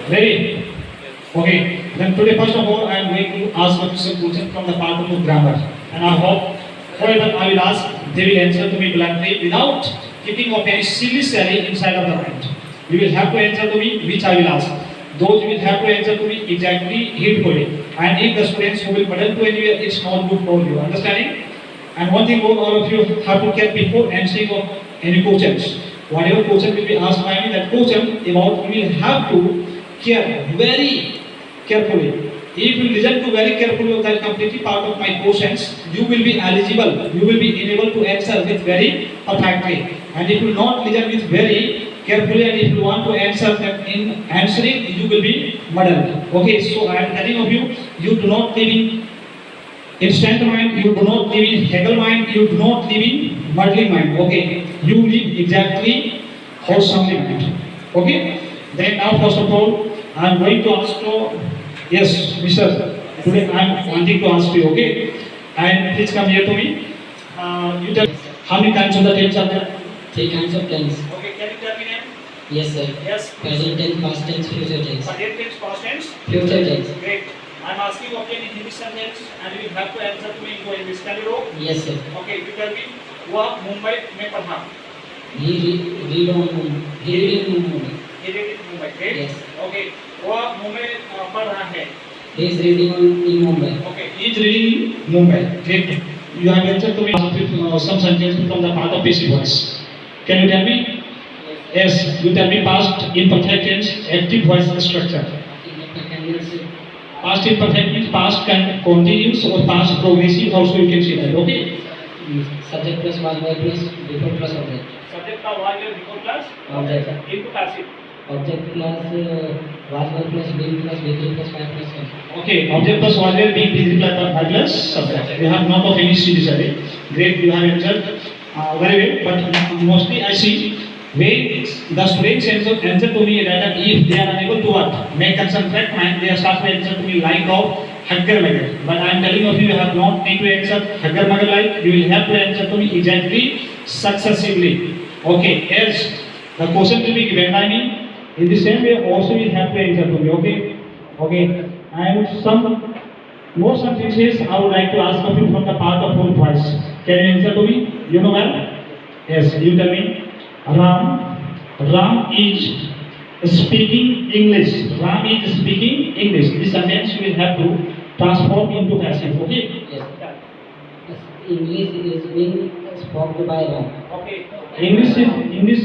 Ready? Okay. Then today, first of all, I am going to ask a some question from the part of grammar, and I hope whatever I will ask, they will answer to me bluntly without keeping of any silly inside of the mind. You will have to answer to me which I will ask. Those will have to answer to me exactly heedfully. And if the students who will muddle to anywhere, it's not good for you. Understanding? And one thing more, all of you have to care before answering of any questions. Whatever question will be asked by me, that question about you will have to care very carefully. If you listen to very carefully of that completely part of my questions, you will be eligible. You will be able to answer with very perfectly. And if you not listen with very carefully, and if you want to answer them in answering, you will be muddled. Okay, so I am telling of you, you do not live in instant mind, you do not live in Hegel mind, you do not live in muddling mind. Okay, you live exactly wholesomely mind. Okay, then now first of all, I am going to ask you, yes, Mister, today I am wanting to ask you, okay, and please come here to me. You tell how many times of the tense are there? Three kinds of tense. Okay, can you tell me name? Yes, sir. Yes. Present tense, past tense, future tense. Present tense, past tense. Future tense. Great. I'm asking okay in English sentence and you will have to answer to me in English. Can you do? Yes, sir. Okay, you tell me. वह मुंबई में पढ़ा. He read on He read in Mumbai. He read in Mumbai. Great. Yes. Okay. वह मुंबई पढ़ रहा है. He is reading in Mumbai. Okay. He is reading Mumbai. Great. You have answered to me some sentences from the part of basic voice. Can you tell me? Yes. You tell me past imperfect tense, active voice structure. Past imperfect means past continuous or past progressive. Also you can see that. Okay. Subject plus was verb plus before plus object. Subject का was verb before plus Object. into passive. Object plus was verb plus being plus became plus five plus one. Okay. Object plus was verb being busy plus verb plus subject. We have not of any series array. Great. You have answered very well. But mostly I see when the students answer to me that if they are unable to what make concentrate mind, they start to answer to me like of Haggar Magar. But I am telling of you, you have not need to answer Haggar Magar like. You will have to answer to me exactly successively. Okay. As the question will be given by me, in the same way also you have to answer to me. Okay. Okay. And some more sentences I would like to ask of you from the part of whole voice. Can you answer to me? You know well? Yes. You tell me. Ram is speaking English. Ram is speaking English. This sentence you will have to transform into passive. Okay? Yes. English is being spoken by Ram. Okay. English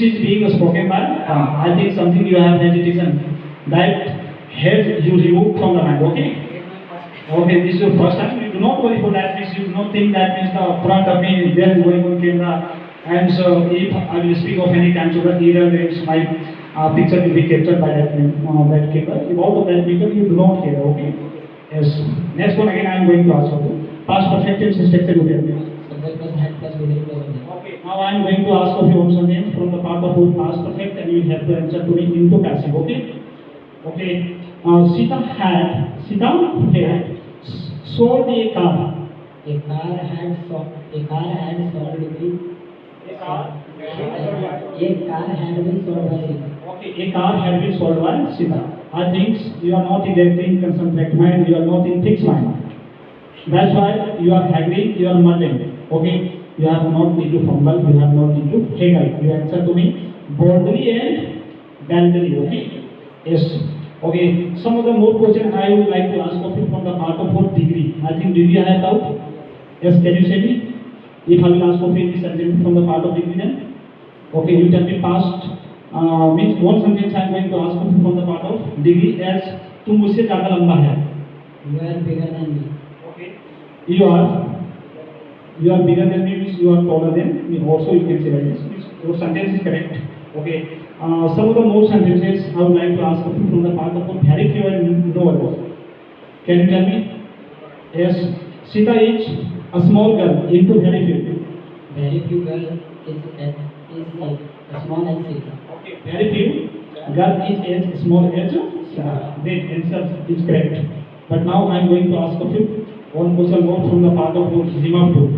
is being spoken by Ram. I think something you have hesitation. That have you removed from the mind. Okay? Okay, this is your first time. You do not worry for that. Means you do not think that means the front of me there is going on camera. And so if I will speak of any kind of error, then my picture will be captured by that camera. If out of that picture you do not care, okay? Yes. Next one again I am going to ask you. Past perfect tense structure you tell me. Subject plus had plus became plus object. Okay. Now I am going to ask of you also names from the part of whole past perfect and you will have to answer to me into passive, okay? Okay. Sita had sold a car. A car had sold the A car had been sold by Sita. Okay, a car had been sold by Sita. I think you are not exactly in concentrate mind, you are not in fixed mind. That's why you are haggling, you are muddling. Okay, you have not need to fumble, you have not need to haggle. You answer to me boldly and boldly. Okay, yes. Okay, some of the more questions I would like to ask of you from the part of what degree. I think degree I have doubt. Yes, can you say me? If I will ask of you this sentence from the part of degree then? Okay, you tell me past means one sentence I am going to ask of you from the part of degree as तुम मुझसे ज़्यादा लंबा है. You are bigger than me. Okay. You are bigger than me means you are taller than me. Also you can say like this. Your sentence is correct. Okay. Some of the more sentences I would like to ask of you from the part of very few and no verbs. Can you tell me? Yes. Sita is a small girl into very few. Very few girl is a small as Sita. Okay. Very few girl is as small as Sita. The answer is correct. But now I am going to ask of you one question more from the part of Zima 2.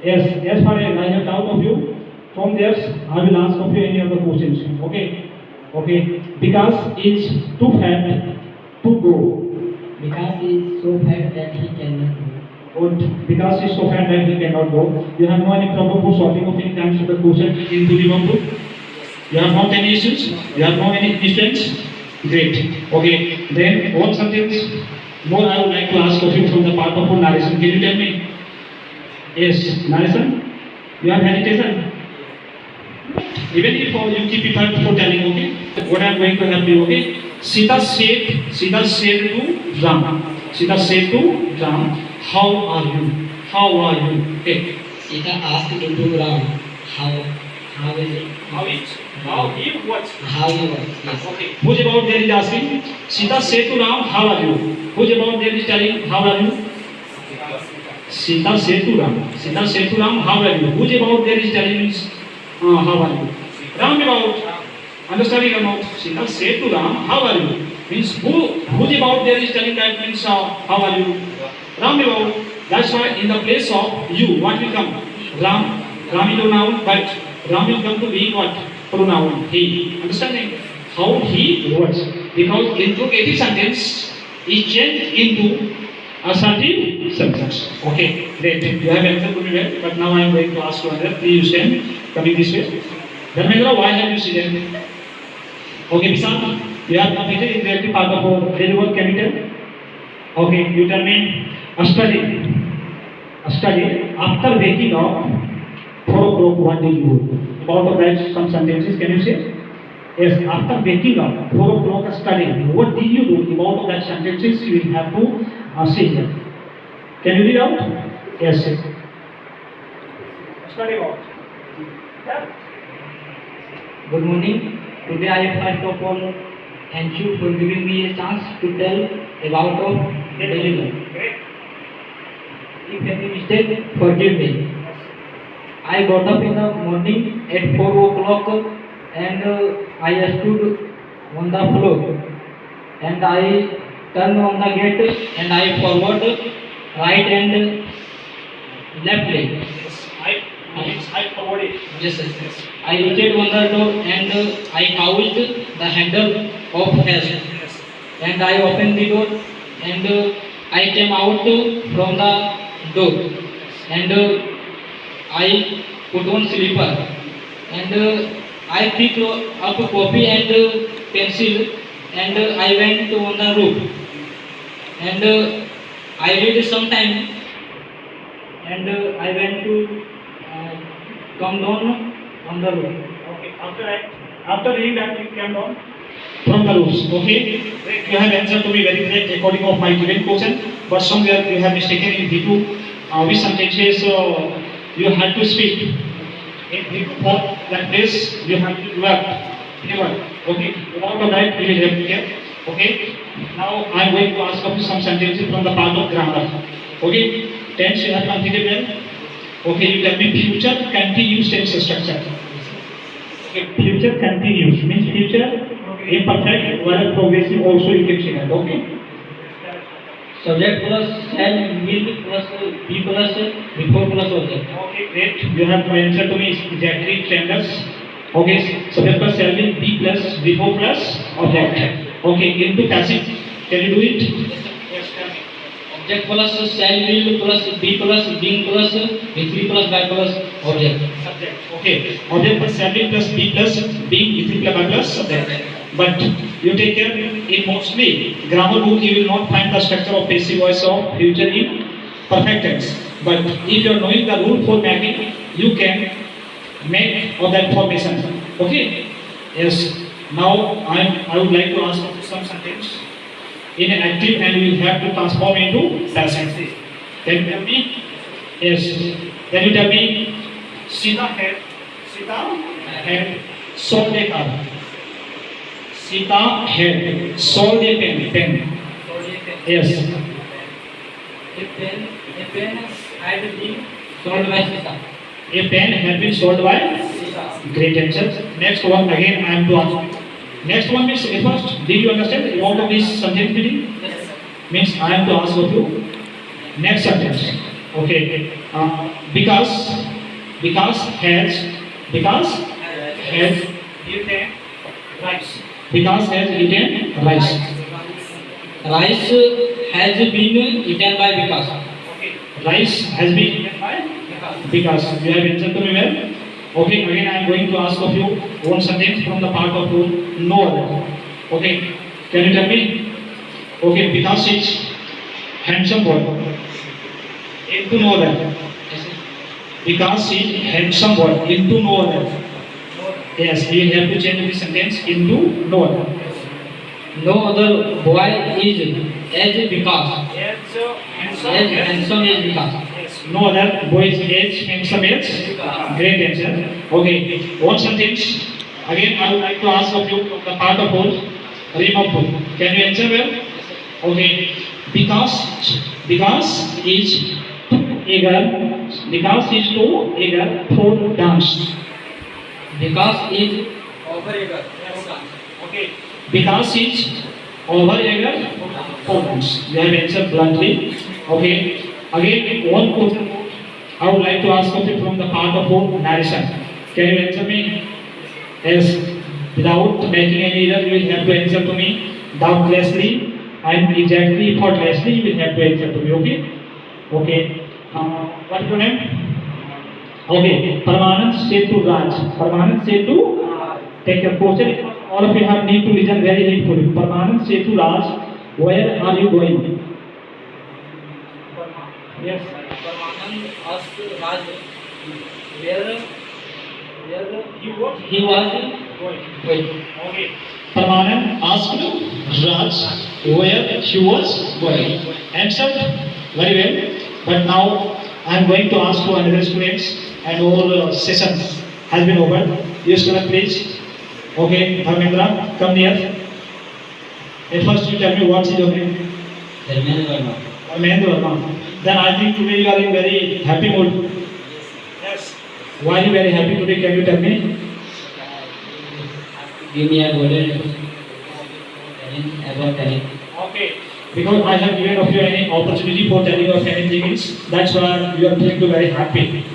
Yes. As far as I have doubt of you, from there I will ask of you any other questions. Okay. Okay, because is too fat to go. Because he is so fat that he cannot go. Good. Because he's so fat that he cannot go. You have no any problem for solving of any kinds of the question into the notebook? You have not any issues? You have no any questions? Great. Okay. Then one sentence more I would like to ask of you from the part of narration. Can you tell me? Yes, narration. You have hesitation. Even if you keep it for telling, okay? What I am going to help you, okay? Sita said to Ram. Sita said to Ram, how are you? How are you? Okay. Sita asked to Ram, how is it? How is? How he what? How you are? Yes. Okay. Who's about there is asking? Sita said to Ram, how are you? Who's about there is telling, how are you? Sita said to Ram. Sita said to Ram, how are you? Who's about there is telling means, how are you? Ram about, understanding or not? Sita said to Ram, how are you? Means who's about there is telling that means, how are you? Ram about. That's why in the place of you, what will come? Ram. Ram is a noun, but Ram will come to be what? Pronoun. He. Understanding? How he was. Because interrogative sentence is changed into assertive sentence. Okay, great. You have answered to me well, but now I am going to ask you another. Please you stand. Coming this way. Dharmendra, why have you seen them? Okay, Bishan, you have completed in the part of daily work. Can you tell? Okay, you tell me. A study. After waking up, 4 o'clock, what did you do? About of that, some sentences. Can you say? Yes, after waking up, 4 o'clock studying. What did you do? About of that sentences, you will have to say them. Can you read out? Yes. Study about. Yeah. Good morning. Today I first of all thank you for giving me a chance to tell about of daily life. Great. If any mistake, forgive me. I got up in the morning at 4 o'clock and I stood on the floor and I turned on the gate and I forward, right and left leg. I forward it. Yes, sir. I reached on the door and I cowled the handle of hair and I opened the door and I came out from the door and I put on slipper and I picked up copy and pencil and I went on the roof and I read some time and I went to come down on the roof. Okay. After reading that, you came down from the rules. Okay. You have answered to me very correct according of my given question. But somewhere you have mistaken in V2. Which sentences you had to speak. In V2 for that place you have to work. Okay. Without the right, you will have here. Okay. Now I am going to ask of you some sentences from the part of grammar. Okay. Tense you have completed well. Okay, you tell me future continuous tense structure. Okay, future continuous means future imperfect, while progressive also you can say that. Okay. Subject plus shall, will plus be plus before plus object. Okay, great. You have to answer to me exactly standards. Okay, subject plus shall will be plus before plus object. Okay, into passive. Can you do it? Yes, tell me. Object plus shall, will plus be plus being plus be plus by plus object. Subject. Okay. Object plus shall will plus be plus being is plus by plus subject. But you take care, in mostly grammar book you will not find the structure of passive voice of future in perfect tense. But if you are knowing the rule for making, you can make of that formation. Okay? Yes. Now I would like to ask some sentence in an active and we will have to transform into passive. Can you tell me? Yes. Can you tell me? Sita had sold a car. Sita had sold a pen. Yes. A pen had been sold by Sita. A pen had been sold by Sita. great answer. Next one again I am to ask. Next one means first, did you understand the amount of this sentence reading? Yes, sir. Means I am to ask of you. Next sentence. Okay. Because has you can rice. Vikas has eaten rice. Rice has been eaten by Vikas. Rice has been eaten by Vikas. You have answered to me well. Okay, again I am going to ask of you one sentence from the part of who no other. Okay, can you tell me? Okay, Vikas is handsome boy. Into no other. Vikas is handsome boy. Into no other. Yes, you have to change the sentence into no other. No other boy is as Vikas. As handsome as Vikas. No other boy is as handsome as. Great answer. Okay, one sentence. Again, I would like to ask of you the part of whole remove. Can you answer well? Okay, because is too eager for dance. Vikas is Okay, because is over eager for dance. You have answered bluntly. Okay, again one question I would like to ask of you from the part of whole narration. Can you answer me? Yes, without making any error, you will have to answer to me doubtlessly and exactly effortlessly. You will have to answer to me. Okay? Okay. What is your name? Okay. Parmanand said to Raj. Parmanand said to take your question. All of you have need to listen very carefully. Parmanand said to Raj, where are you going? Yes. Parmanand asked Raj where He was going. Okay. Parmanand asked Raj where he was going. Answered very well. But now I am going to ask to another students and all session has been over. You student please. Okay, Dharmendra, come near. At first you tell me what is your name? Dharmendra Verma. Then I think today you are in very happy mood. Yes. Why are you very happy today? Can you tell me? give me a golden about telling. Okay. Because I have given of you any opportunity for telling of anything else, that's why you are feeling very happy.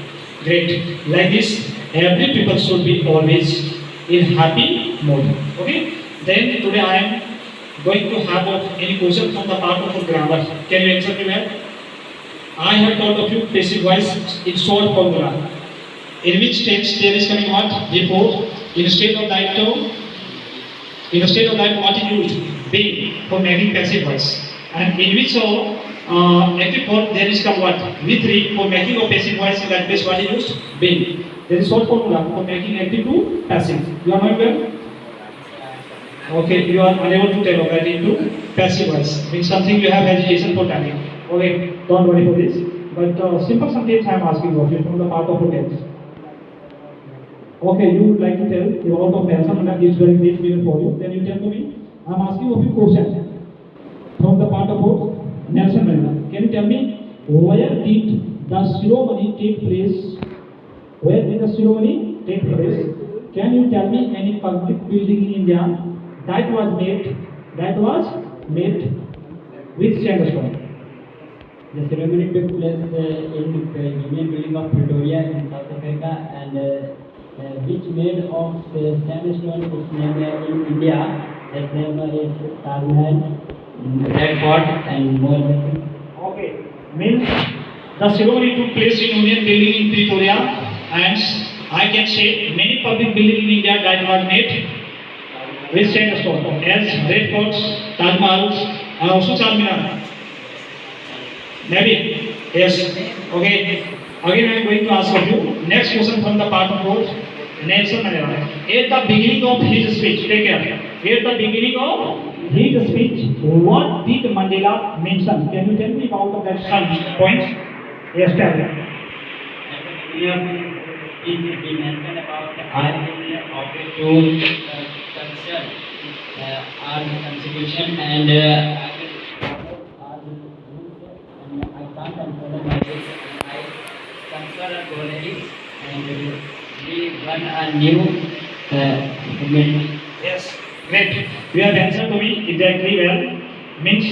Great. Like this, every people should be always in happy mode. Okay. Then today I am going to have any question from the part of grammar. Can you answer me well? I have told of you passive voice in short formula. In which tense there is coming what? Before. Instead of that what is used? Be for making passive voice. And in which active form there is come what? V3 for making of passive voice, in that case what is used? Be. There is short formula for making active to passive. You are not well? Okay, you are unable to tell that into passive voice. Means something you have hesitation for telling. Okay, don't worry for this. But simple sentence I am asking of you from the part of tense. Okay, you would like to tell the amount of Nelson Mandela is very great figure for you. Then you tell to me, I am asking of you question from the part of Nelson Mandela. Can you tell me where did the ceremony take place? Where did the ceremony take place? Can you tell me any public building in India that was made with sandstone? The ceremony took place in the Union Building of Pretoria in South Africa, and which made of sandstone is named in India. Its name is Taj Mahal, Red Fort, and more. Okay, means the ceremony took place in Union Building in Pretoria, and I can say many public buildings in India that was made with sandstone, as Red Forts, Taj Mahal, and also Charminar. Maybe yes. Okay. Again, I am going to ask of you next question from the part of Nelson Mandela. At the beginning of his speech, take care. At the beginning of his speech, what did Mandela mention? Can you tell me about that some points? Yes, tell me. He mentioned about our office to concern our constitution and our rules, and I can't control my rules, and I consider already, and we run a new movement. Yes, great. You have answered to me exactly well. Means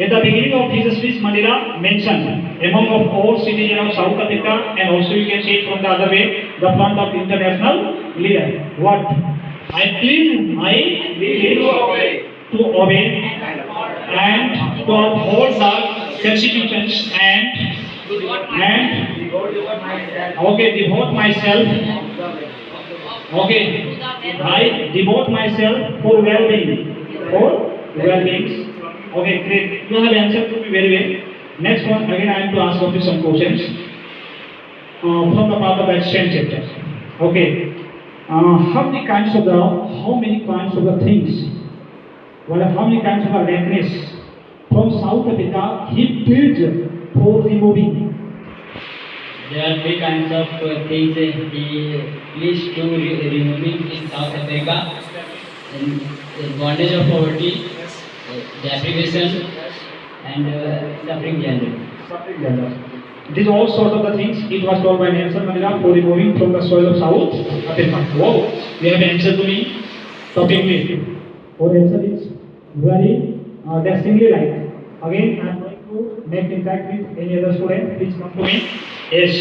at the beginning of his speech, Mandela mentioned among of all citizens of South Africa, and also you can say it from the other way, the front of international leader. What? I plead to obey and to uphold the constitutions and okay, devote myself. Okay, I devote myself for well-being. For well-being. Okay, great. You have answered to me very well. Next one, again I am to ask you some questions from the part of the exchange chapter. Okay, how many kinds of the things? Well, how many kinds of the redness from South Africa he built for removing? There are three kinds of things he pleased to removing in South Africa: bondage of poverty, deprivation, and suffering gender. These all sort of the things it was told by Nelson Mandela for removing from the soil of South Africa. Wow, you have answered to me topically. Or answer is very dashingly right. Again, I am going to make contact with any other student. Please come to me. Yes.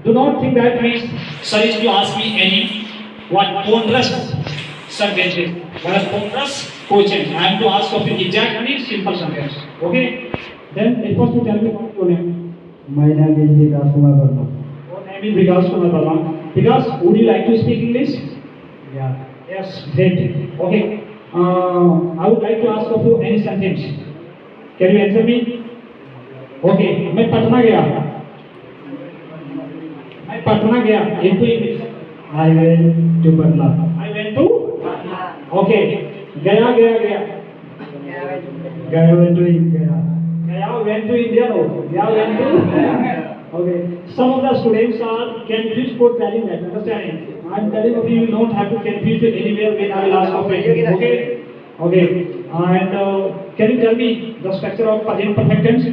Do not think that means sir is to ask me any ponderous sentences. What is ponderous questions? I am to ask of you exactly simple sentence. Okay. Then it was to tell me what your name. My name is Vikas Kumar Verma. Your name is Vikas Kumar Verma. Vikas, would you like to speak English? Yeah. Yes, great. Okay. I would like to ask of you any sentence. Can you answer me? Okay. मैं पटना गया into English. I went to Patna. I went to. Okay. गया Gaya went to India. Gaya went to India. No. Gaya went to. Okay. Some of the students are confused for telling that. Understanding? I am telling you, you don't have to confuse it anywhere when I will ask of it. Okay. Okay. And can you tell me the structure of present perfect tense?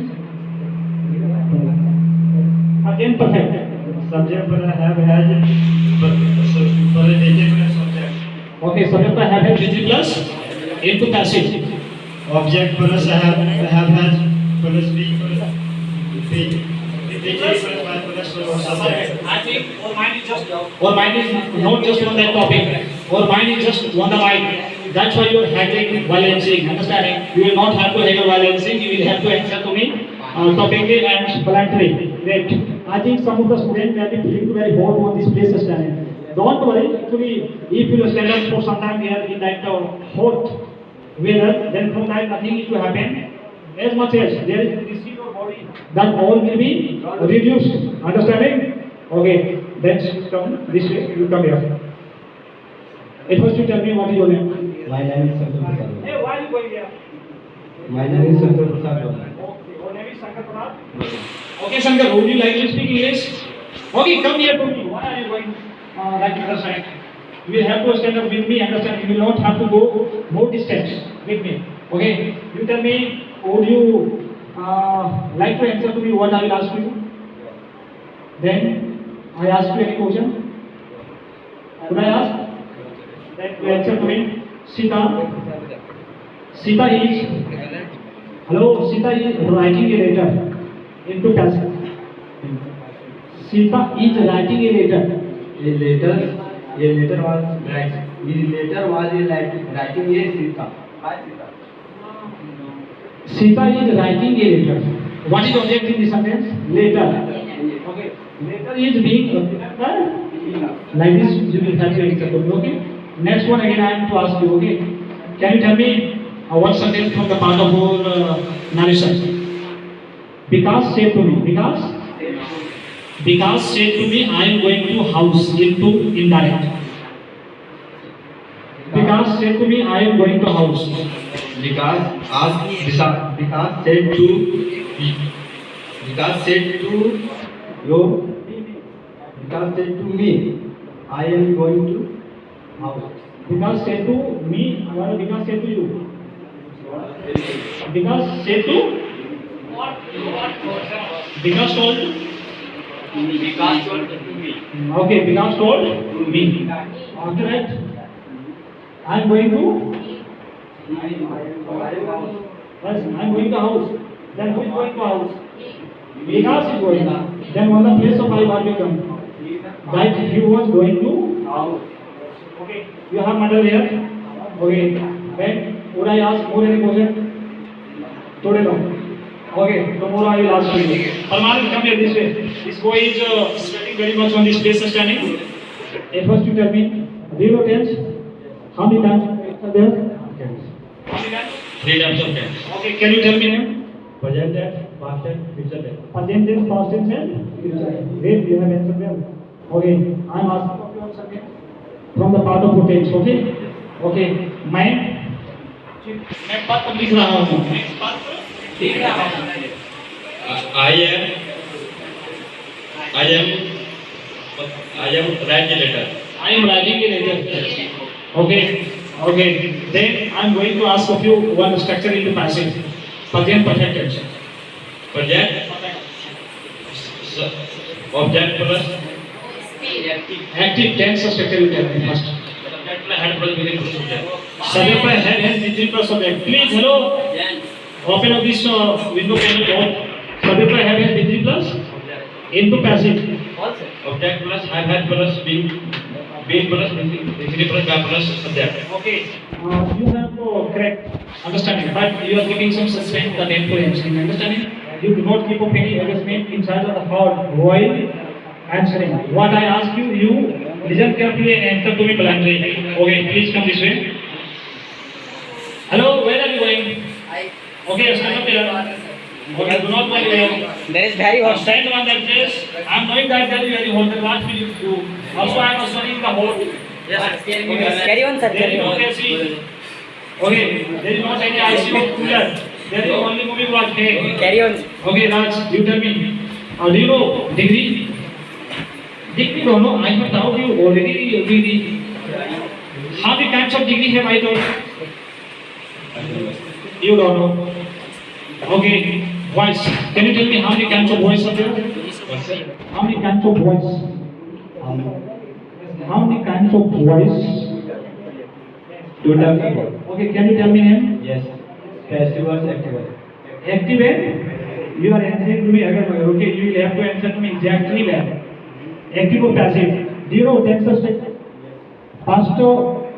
Present perfect. Subject पर have has subject. Okay. Subject पर have VG plus into passive. Object plus have has plus be plus be. I think our mind is not just on that topic. Our mind is just on the mind. That's why you are haggling while answering. Understanding? You will not have to haggle while answering. You will have to answer to me topically and bluntly. Great. I think some of the students may be feeling very hot on this place standing. Don't worry. Actually, if you stand up for some time here in that hot weather, then from that nothing is to happen. As much as there is disease or body, that all will be reduced. Understanding? Okay. Then come this way. You come here. It was to tell me what is your name. My name is Shankar Prasad. Hey, why are you going here? My name is Shankar Prasad. Okay. Your name is Shankar Prasad. Okay, Shankar. Would you like to speak English? Okay, come here to me. Why are you going like other side? You will have to stand up with me. Understand? You will not have to go more distance with me. Okay. You tell me. Would you like to answer to me what I will ask you? Then I ask you any question. Could I ask? Then you answer to me. Sita is writing a letter into passive. Sita is writing a letter. A letter was writing a Sita. Sita is writing a letter. What is object in this sentence? Letter. Okay. Letter is being like this. You will have to answer. Okay. Next one again I am to ask you. Okay. Can you tell me one sentence from the part of your narration? Vikas said to me. Vikas said to me, I am going to house into indirect. Vikas said to me, I am going to house. Vikas said to me, I am going to house. Vikas said to me, what Vikas said to you? Vikas said to? Vikas told to me. Okay, Vikas told to me. After that, I am going to? Yes, I am going to house. Then who is going to house? Vikas is going. Then on the place of I will become. That he was going to house. Okay, you have medal here. Okay, then would I ask more any question? Today no. Okay, tomorrow I will ask you. Parman, come here this way. This boy is sweating very much on this place standing. First you tell me, 0 tense. How many times are there? How many times? 3 times of tense. Okay, can you tell me name? Present tense, past tense, future tense. Present tense, past tense, and future tense. Great, you have answered well. Okay, I am asking of you answer again from the part of tense. Okay, okay. मैं पत्र लिख रहा हूँ. लिख रहा हूँ. I am writing letter. I am writing a letter. Okay, okay. Then I am going to ask of you one structure in the passage. Present perfect tense. Project object plus Active tense structure you tell me first. subject plus head plus within plus subject. Subject plus head has within plus subject. Please, hello. Open up this window panel door. Subject plus head has within plus into passive. Object plus have plus being plus within plus verb plus subject. Okay. You have correct understanding, but you are keeping some suspense the temporary understanding. You do not keep up any adjustment inside of the thought while answering. What I ask you, you listen carefully and answer to me bluntly. Okay, please come this way. Hello, where are you going? Okay, stand up here. Okay, do not go anywhere. There is very hot. Stand on that place. I am knowing that there is very hot. Then what will you do? Also, I am studying the whole. Yes, carry on, sir. There is Carry no on. AC. Okay, there is not any ICU cooler. There is only moving what hay. Carry on. Okay, Raj, you tell me. Do you know degree? Degree, don't know. I have taught you already degree. How many kinds of degree have I taught? You don't know. Okay, voice. Can you tell me how many kinds of voice are there? How many kinds of voice? How many kinds of voice? Okay, can you tell me name? Yes. Passive voice, active voice. Active and you are answering to me again. Okay, you will have to answer to me exactly well. Active or passive? Do you know tense structure? Past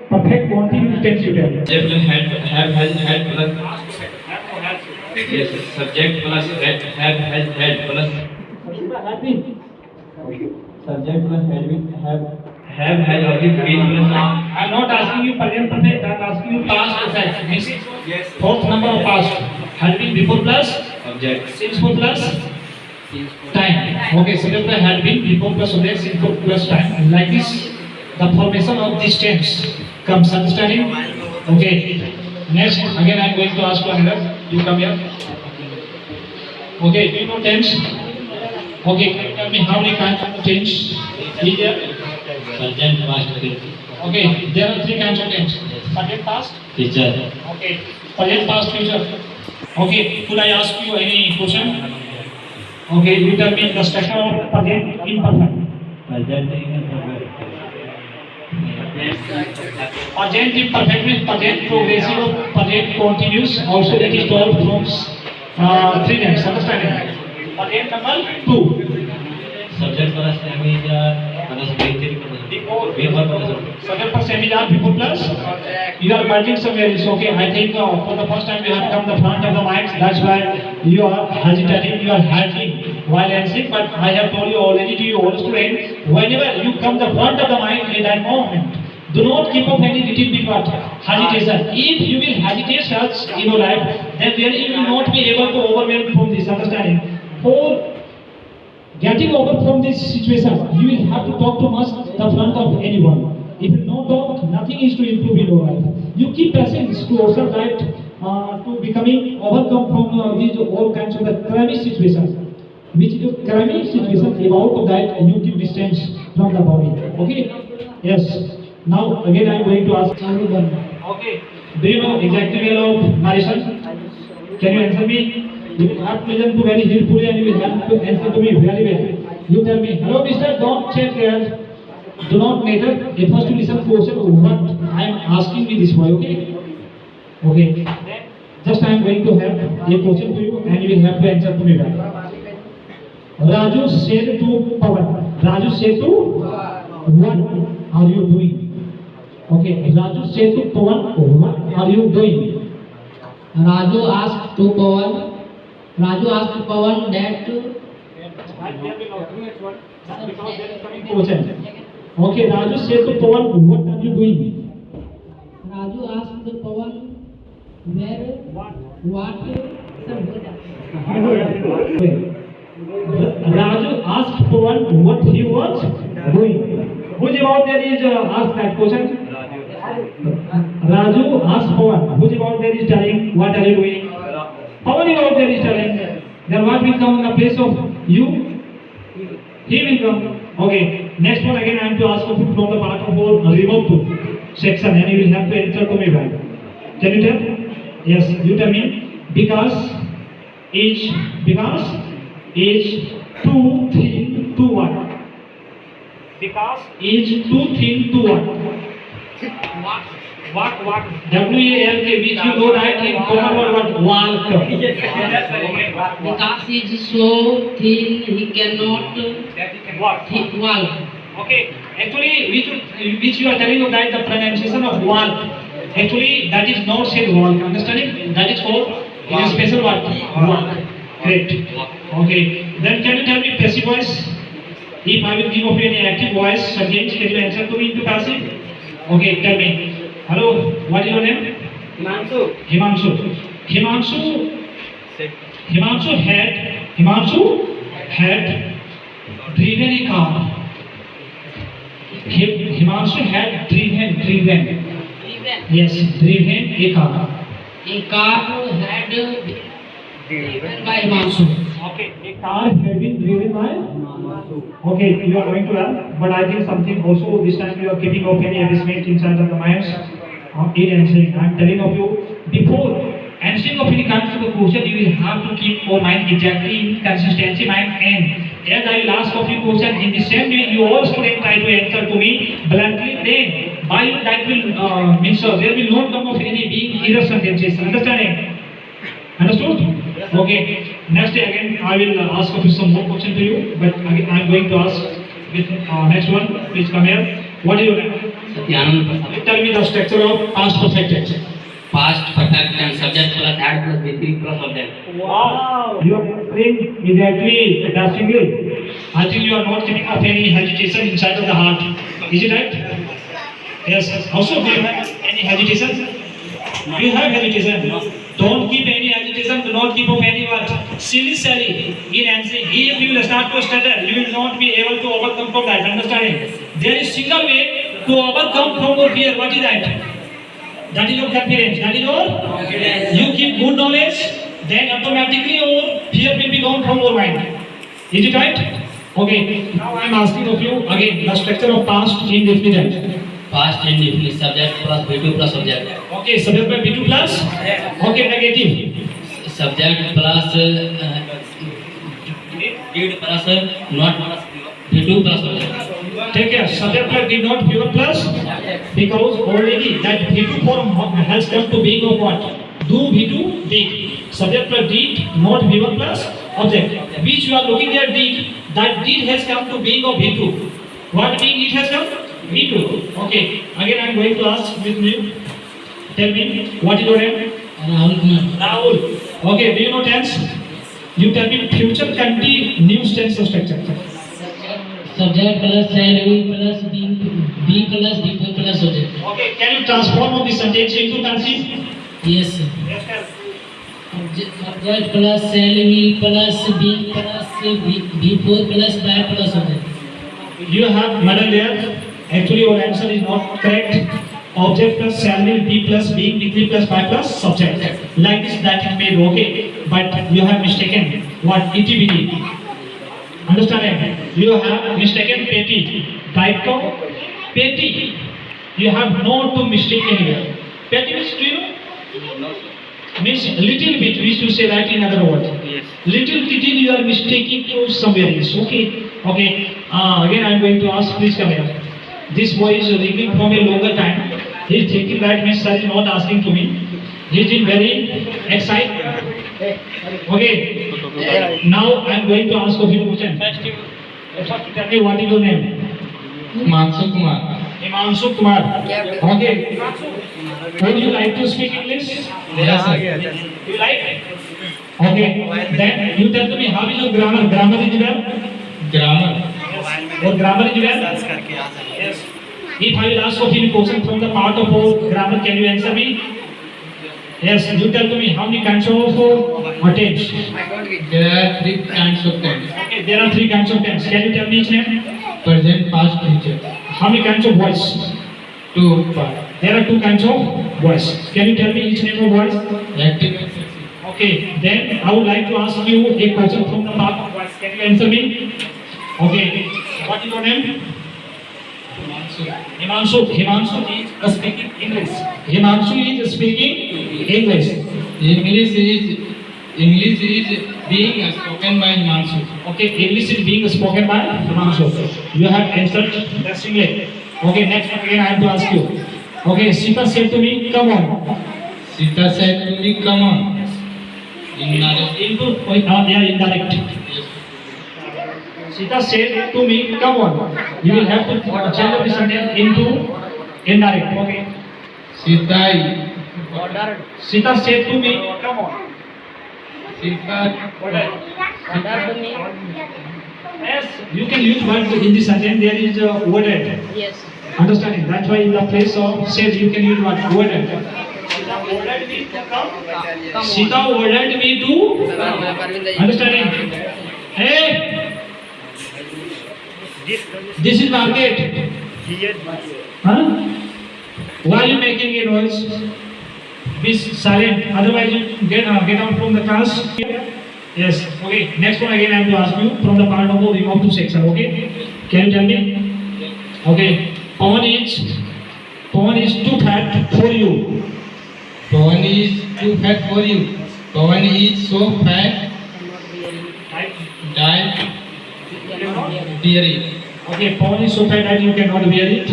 perfect continuous tense you tell. Subject plus had plus yes, subject plus had plus Subject plus have has already been plus I am not asking you present perfect, I am asking you past perfect. Means yes fourth number of past. Had been before plus, object since for plus, time. Okay, subject had been before plus subject, since for plus time. Like this, the formation of this tense comes. Understanding? Okay. Next, again I am going to ask you another. You come here. Okay, do you know tense? Okay, can you tell me how many kinds of tense is there? present, past, future. Okay, there are 3 kinds of tense. Present, past. Future. Okay, present, past, future. Okay, could I ask you any question? Okay, you tell me the structure of present imperfect. Present Present imperfect means present progressive or present continuous. Also that is told from 3 names. Understanding? Present number 2. subject plus plus before plus Subject plus semi-jar before plus. You are merging somewhere. It's okay. I think for the first time you have come the front of the mic. That's why you are hesitating. You are hiding while answering. But I have told you already to you all students. Whenever you come the front of the mic at that moment, do not keep up any little bit what hesitation. If you will hesitate such in your life, then really you will not be able to overwhelm from this understanding. For getting over from this situation, you will have to talk to much the front of anyone. If you don't talk, nothing is to improve in your life. You keep pressing to yourself right to becoming overcome from these all kinds of the chronic situations. Which is a chronic situation about that you keep distance from the body. Okay? Yes. Now again I am going to ask everyone. Okay. Do you know exactly well of narration? Can you answer me? You will have to listen to very helpfully and you will have to answer to me very well. You tell me, hello mister, don't check there. Do not matter. You first to listen question what I am asking me this boy, okay? Okay. Just I am going to have a question to you and you will have to answer to me back. Raju said to Pawan. Raju said to what are you doing? Okay, Raju said to Pawan, what are you doing? Raju asked to Pawan that Okay, Raju said to Pawan, what are you doing? Raju asked Pawan where what Raju asked Pawan what he was doing. Who's about there is asked that question? Raju asked Pawan. Who's about there is telling what are you doing? Pawan is out there is telling. Then what will come in the place of you? He will come. Okay. Next one again I am to ask you from the part of our remove to section and you will have to answer to me back. Can you tell? Yes, you tell me. Because is 2 thin to 1. Because is 2 thin to 1. What? W-A-L-K which you know right in common word what? Walk. because he is so thin he cannot walk. Okay. Actually, which you are telling of that the pronunciation of walk. Actually, that is not said walk. Understanding? That is called in a special word. Walk. Great. Okay. Then can you tell me passive voice? If I will give of you any active voice sentence, can you answer to me into passive? Okay. Tell me. Hello. What is your name? Himanshu. Himanshu had driven a car. Himanshu had driven. Yes, driven a car. A car had driven by Himanshu. Okay, a car had been driven by. Okay, you are going to learn, but I think something also this time you are keeping up any investment inside of the minds in answering. I am telling of you before answering of any kind of a question, you will have to keep your mind exactly in consistency mind and as I will ask of you question in the same way you all students try to answer to me bluntly, then by that will means there will not come of any being error sentences. Understanding? Understood? Okay. Next day again I will ask of you some more question to you, but again I am going to ask with next one. Please come here. What is your name? Satyanand Prasad. Tell me the structure of past perfect tense. Past perfect tense subject plus add plus be three plus object. Wow! Your brain is actually dazzling. I think you are not keeping up any hesitation inside of the heart. Is it right? Yes. Also, do you have any hesitation? You have hesitation. Don't keep any hesitation. Do not keep up any word. Silly in answering. If you will start to stutter, you will not be able to overcome from that. Understanding? There is single way to overcome from your fear. What is that? That is your confidence. That is your confidence. You keep good knowledge, then automatically your fear will be gone from your mind. Is it right? Okay. Now I am asking of you again the structure of past indefinite. Past indefinite subject plus B2 plus object. Okay. Subject by B2 plus. Okay. Negative. Subject plus did plus not plus B2 plus object. Take care. Subject plus did not fewer plus because already that V2 form has come to being of what? Do V2 did. Subject plus did not fewer plus object. Which you are looking at did. That did has come to being of V2. What being it has come? V2. Okay. Again I am going to ask with me. Tell me what is your name? Rahul Kumar. Rahul. Okay. Do you know tense? You tell me future continuous tense structure. Subject plus shall be plus be plus before plus object. Okay, can you transform of this sentence into conceive? Yes, sir. Yes, sir. Subject plus shall be plus be plus before plus by plus object. You have medal there. Actually, your answer is not correct. Object plus shall will be plus being degree plus by plus subject. Like this, that is made okay, but you have mistaken what ETBD. Understand? You have mistaken petty. Right to petty. You have not to mistake anywhere. Petty means do you know? Means little bit, which you say right in other words. Yes. Little bit you are mistaking to somewhere else. Okay. Okay. Again I am going to ask. Please come here. This boy is reading from a longer time. He is thinking that Miss Sir is not asking to me. He is in very excited. Okay. Now I am going to ask of you question. First you tell me what is your name? Himanshu Kumar. Himanshu Kumar. Okay. Would you like to speak English? Yes, sir. You like? Okay. Then you tell to me how is your grammar? Grammar is well? Grammar. Or grammar is well? Yes. If I will ask of you a question from the part of grammar, can you answer me? Yes. You tell to me how many kinds of tense? There are 3 kinds of tense. Okay. There are 3 kinds of tense. Can you tell me each name? Present, past, future. How many kinds of voice? 2 part. There are 2 kinds of voice. Can you tell me each name of voice? Active and passive. Okay, then I would like to ask you a question from the part of voice. Can you answer me? Okay, what is your name? Himanshu. Himanshu is speaking English. Himanshu is speaking English. English is being spoken by Himanshu. Okay, English is being spoken by Himanshu. You have answered interestingly. Okay, next one again I have to ask you. Okay, Sita said to me, come on. Sita said to me, come on. Indirect. Indirect. Yes. Sita said to me, come on. You will have to change the sentence into indirect. Okay. Sita said to me, come on. Sita. Yes, you can use words in the sentence. There is a word at. Yes. Understanding? That's why in the place of said you can use what word at. Sita ordered me to come. Sita ordered me to. Understanding? Hey, this is market. Huh? Why are you making a noise? Be silent. Otherwise, you get out from the class. Yes. Okay. Next one again I have to ask you from the part of the remove to section. Okay. Can you tell me? Okay. Pawan is too fat for you. Pawan is too fat for you. Pawan is so fat that bear it. Okay. Pawan is so fat that you cannot bear it.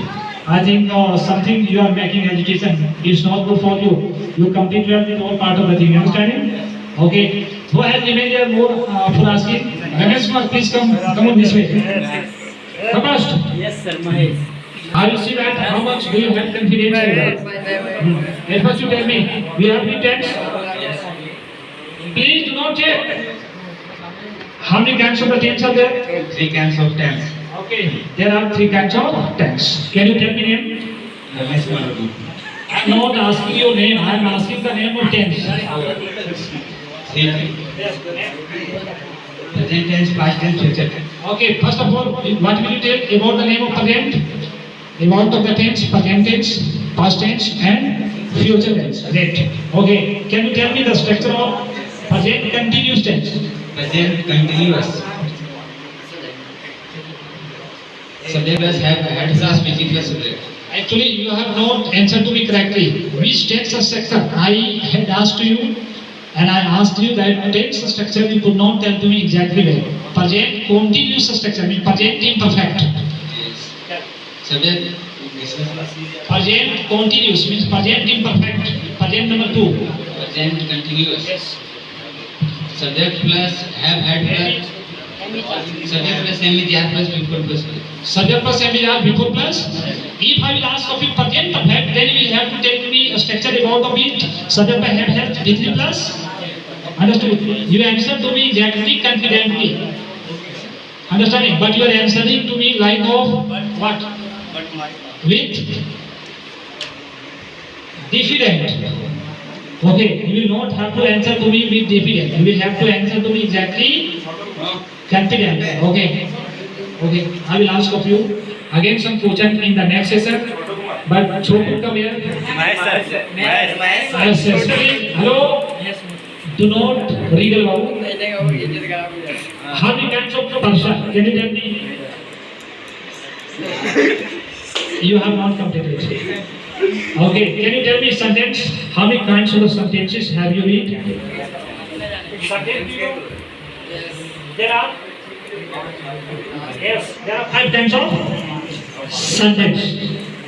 I think something you are making education is not good for you. You complete well with all part of the thing. Understanding? Okay. Who has remained there more for asking? Ramesh Kumar, please come on this way. Come first. Yes, sir, Mahesh. I will see that how much do you have confidence in that. At first you tell me, we have been tense. Please do not check. How many kinds of the tense are there? 3 kinds of tense. Okay, there are 3 kinds of tense. Can you tell me name? Ramesh Kumar. I am not asking your name, I am asking the name of tense. Present tense, past tense, future tense. Okay, first of all, what will you tell about the name of present? About of the tense, present tense, past tense and future tense. Right. Okay, can you tell me the structure of present continuous tense? Present continuous. Subject plus have had plus speaking plus subject. Actually, you have not answered to me correctly. Which tense structure? I had asked to you and I asked you that tense structure you could not tell to me exactly well. Present continuous structure means present imperfect. Yes. Subject. Present continuous means present imperfect. Present number 2. Present continuous. Yes. Subject plus have had plus. Subject plus MVR plus before plus. Subject plus MVR before plus. If I will ask of you present perfect, then you will have to tell me a structure about of it. Subject by have helped V3 plus. Understood? You answer to me exactly confidently. Understanding? But you are answering to me like of what? With diffident. Okay, you will not have to answer to me with diffident. You will have to answer to me exactly confident. Okay. Okay, I will ask of you again some question in the next session. But Chotu, come here. Yes, please. Hello. Do not read aloud. How many kinds of Parsha? Can you tell me? You have not completed. Okay, can you tell me sentence? How many kinds of sentences have you read? Sentence. There are. Yes, there are 5 kinds of sentence.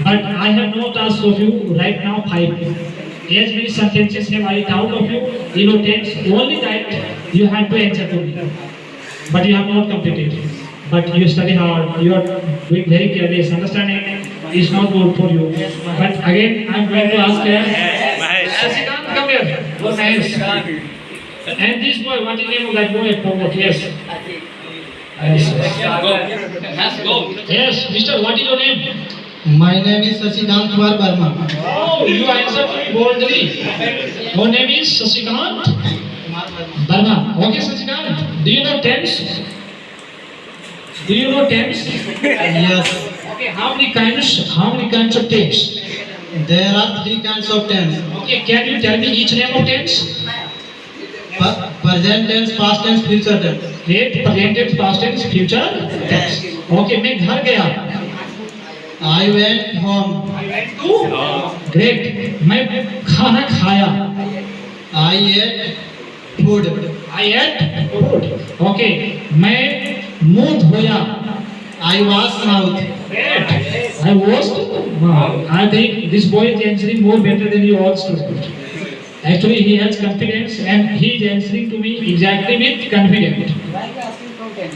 But I have not asked of you right now 5. As many sentences have I doubt of you, you know tense, only that you have to answer to me. But you have not completed. But you study hard, you are doing very careless, understanding? is not good for you. But again, I'm going to ask Sasikant, come here. Or Mahesh. And this boy, what is the name of that boy? Yes. Yes. Yes, Mister, what is your name? My name is Sasikant Kumar Verma. Oh, you answered very boldly. Your name is Sasikant Verma. Okay, Sasikant. Do you know tense? Do you know tense? Yes. Okay, how many kinds of tense? There are 3 kinds of tense. Okay, can you tell me each name of tense? Present tense, past tense, future tense. Great, present tense, past tense, future tense. Okay, मैं घर गया. I went home. Great, मैं खाना खाया. I ate food. I ate food. Okay, मैं मुंह धोया. I washed mouth. Great, I washed. Wow. I think this boy is answering more better than you all students. Actually, he has confidence and he is answering to me exactly with confidence.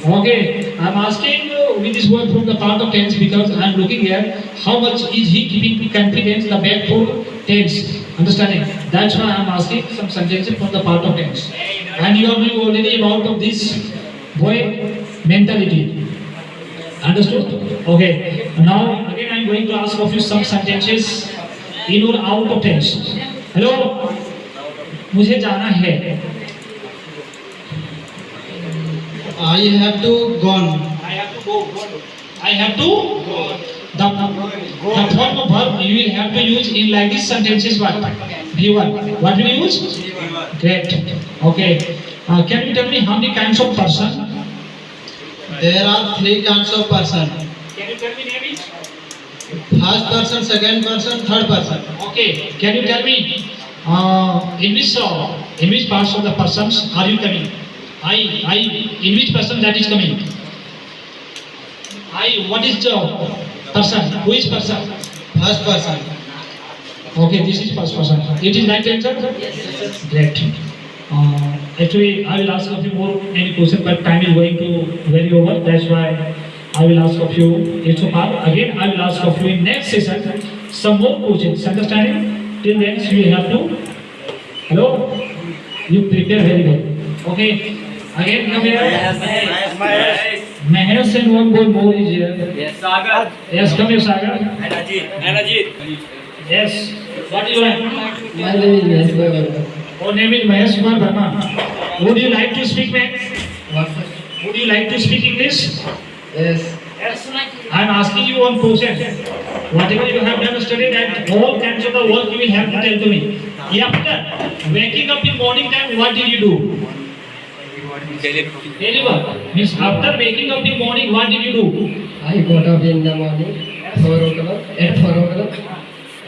Okay, I'm asking with this word from the part of tense because I'm looking here how much is he giving confidence the back for tense. Understanding? That's why I'm asking some sentences from the part of tense. And you are knowing already about of this boy mentality. Understood? Okay. Now again I'm going to ask of you some sentences in or out of tense. Hello. मुझे जाना है. I have to gone. I have to go. I have to go. The form of verb you will have to use in like this sentences what? V1. What will you use? Great. Okay. Can you tell me how many kinds of person? There are 3 kinds of person. Can you tell me name it? First person, second person, third person. Okay. Can you tell me in which parts of the persons are you coming? In which person that is coming? What is the person? Who is person? First person. Okay, this is first person. It is right answer? Yes. Great. Actually, I will ask of you more any question, but time is going to very over. That's why I will ask of you. It's so far. Again, I will ask of you in next session some more questions. Understanding? Till then, you have to. Hello. You prepare very well. Okay. Again, come here. Mahesh and one boy more is here. Yes, Sagar. Yes, come here, Sagar. Anajit. Yes. What is your name? My name is Mahesh Verma. Your name is Mahesh Kumar Verma. Would you like to speak, man? Would you like to speak English? Yes. Yes. I am asking you one question. Whatever you have done studied and all kinds of the work you will have to tell to me. After waking up in morning time, what did you do? Daily work. Means after waking up in morning, what did you do? I got up in the morning, 4 o'clock, at 4 o'clock,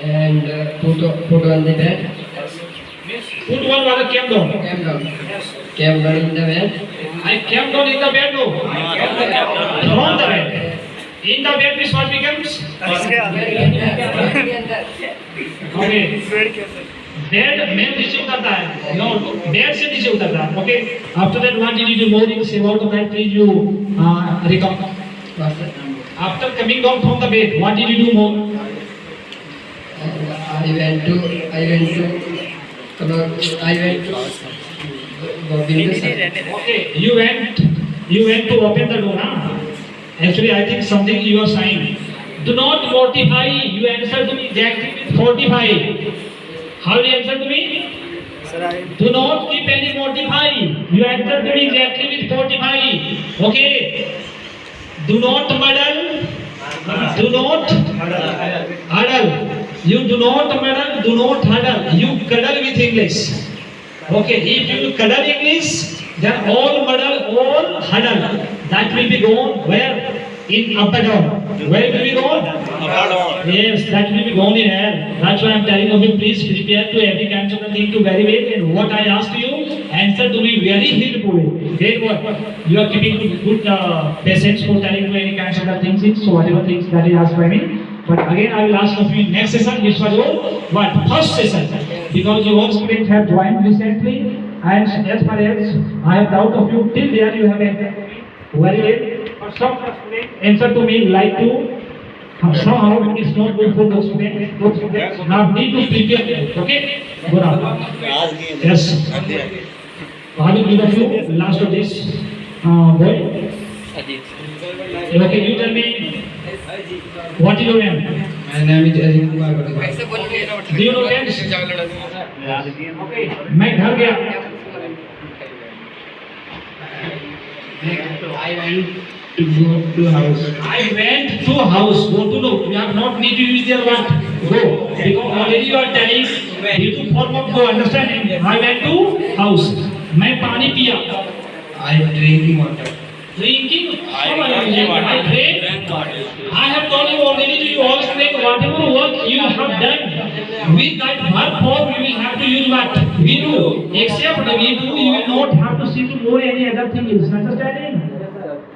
and put on the bed. Put one water came down. Came down. Came down in the bed. I came down in the bed, no? From the bed. In the bed means what becomes? Okay. Bed में नीचे उतरता है. No, bed से नीचे उतरता है. Okay. After that, what did you do? More in say out of that, please you recall. After coming down from the bed, what did you do more? I went to Okay, you went to open the door, huh? Actually, I think something you are saying. Do not mortify. You answer to me exactly with 45. How do you answer to me? Do not keep any mortify. You answer to me exactly with 45. Okay. Do not muddle. Do not huddle. You do not muddle. Do not huddle. You cuddle with English. Okay. If you cuddle English, then all muddle, all huddle. That will be gone where? In up and down. Where will be gone? Up and down. Yes, that will be gone in air. That's why I'm telling you, please prepare to every kind of the thing to very well. And what I asked you, answer to me very helpfully. Great work. You are keeping good patience for telling me any kinds of the things. So whatever things that is asked by me. But again, I will ask of you next session. This was your what? First session. Because you all students have joined recently. And as far as I have doubt of you, till there you have answered to me very well. But some students answer to me like to Somehow it is not good for those students. Now need to prepare. Okay? Go now. Yes. I will give you last of this boy. Okay, you tell me what is your name? My name is Ajit Kumar Bhatt. Do you know dance? Okay. मैं घर गया. I went to go to house. I went to house. Go to no. You have not need to use their what. Go. Because already you are telling you to form of go. Understand? I went to house. मैं पानी पिया. I drinking water. Drinking. I drank. I have told you already to you all students whatever work you have done with that verb form you will have to use what we do. Except the we do you will not have to see to more any other thing is understanding.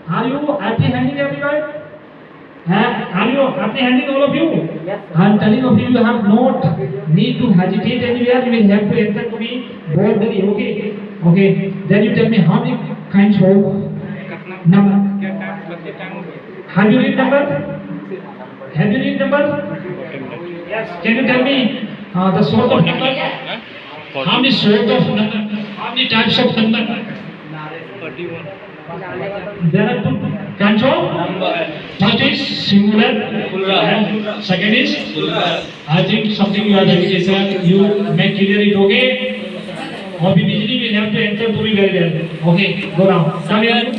Are you apprehending everyone? Are you apprehending all of you? Yes. I am telling of you you have not need to hesitate anywhere. You will have to answer to me boldly. Okay. Okay. Then you tell me how many kinds of number. Have you read number? Have you read number? Yes. Can you tell me the sort of number? How many sort of number? How many types of number? 41. There are two kinds of number. First is singular, and second is plural. I think something you are education. You make clear it. Okay. Or immediately we have to answer to me very well. Okay. Go now. Come here.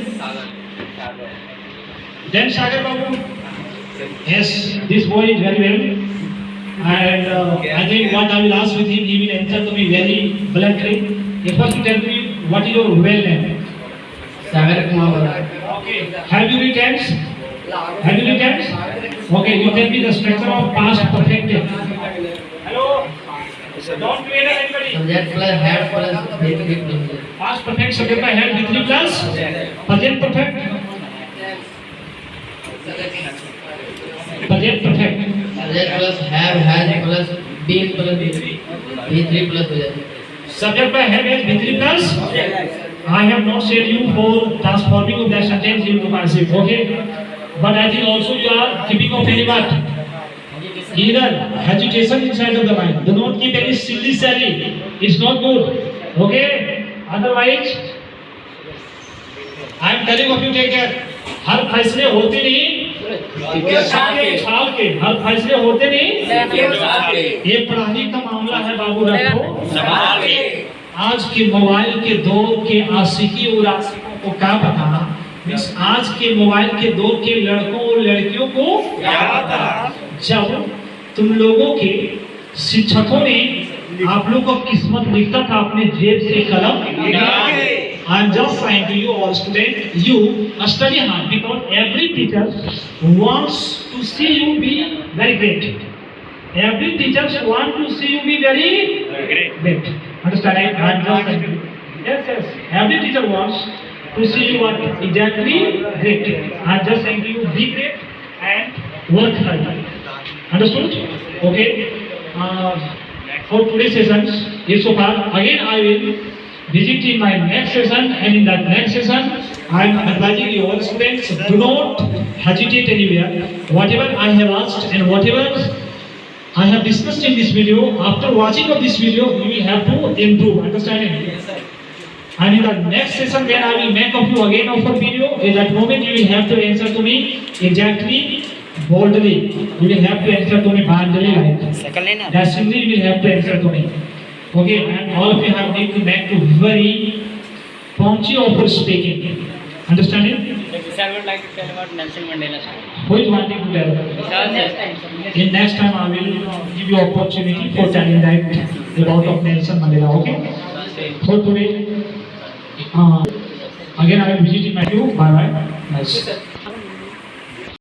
Then Sagar Babu. Yes, this boy is very well. And I think what I will ask with him, he will answer to me very bluntly. He first tell me what is your real name. Sagar Kumar Bhatt. Okay. Have you read tense? Have you read tense? Okay. You tell me the structure of past perfect tense. Hello. Don't create anybody. Subject plus had plus B3 Past perfect subject by had B3 plus present perfect. Present perfect. Subject plus have has plus been plus B3 plus हो जाता है. Subject by have has B3 plus. I have not said you for transforming of that sentence into passive. Okay. But I think also you are keeping of any what? Either agitation inside of the mind. Do not keep any silly sally. It's not good. Okay. Otherwise, I am telling of you take care. हर फैसले होते नहीं साल के हर फैसले होते नहीं ये पढ़ाई का मामला है बाबू रखो आज के मोबाइल के दौर के आशिकी और आशिकों को क्या पता मींस आज के मोबाइल के दौर के लड़कों और लड़कियों को क्या पता जब तुम लोगों के शिक्षकों ने आप लोग को किस्मत लिखता था अपने जेब से कलम I am just saying to you all students, you study hard because every teacher wants to see you be very great. Every teacher wants to see you be very great. Understand? I am just saying to you. Yes, yes. Every teacher wants to see you what exactly great. I am just saying to you, be great and work hard. Understood? Okay. For today's sessions, is so far. Again, I will visit in my next session, and in that next session, I am advising you all students, do not hesitate anywhere. Whatever I have asked and whatever I have discussed in this video, after watching of this video, you will have to improve. Understanding? Yes, sir. And in the next session, when I will make of you again of a video, at that moment you will have to answer to me exactly boldly. You will have to answer to me boldly, like dashingly. You will have to answer to me. Okay, and all of you have need to make to very punchy of speaking. Understanding? Sir would like to tell about Nelson Mandela. Who is wanting to tell? In next time I will give you opportunity for telling that about of Nelson Mandela. Okay? For today, again I will visit in my view. Bye bye. Nice.